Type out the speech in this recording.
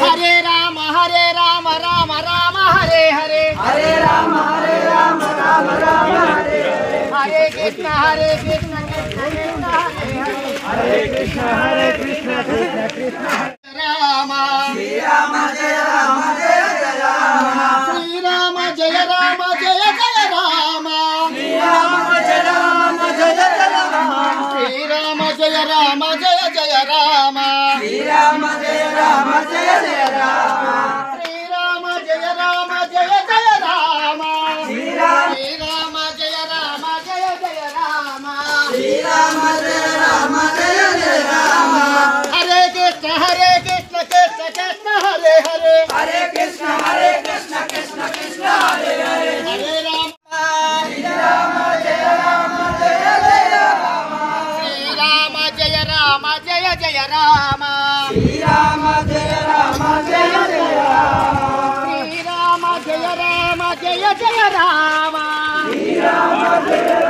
Hare Ram Ram Ram Hare Hare Hare Ram Ram Ram Hare Hare Krishna Krishna Krishna Hare Hare Krishna Krishna Ram Shri Ram Jai Ram Jai Jai Ram Shri Ram Jai Ram Jai Jai Ram Shri Ram Jai Ram Jai Jai Ram Shri Ram Jai Ram Jai Jai Ram Shri Ram Jai Ram Jai Jai Ram Shri Ram Jai Ram Jai Jai Ram Shri Ram Shri Ram Jai Ram Jai Jai Ram Shri Ram Jai Ram Jai Jai Ram Hare Krishna Krishna Krishna Hare Hare Hare Krishna Krishna Krishna Hare Hare Hare Ram Shri Ram Jai Ram Jai Jai Ram Shri Ram Jai Ram Jai Jai Ram Shri Ram Jai Ram Jai Jai Ram Shri Ram Jai Ram Jai Jai Ram Shri Ram Jai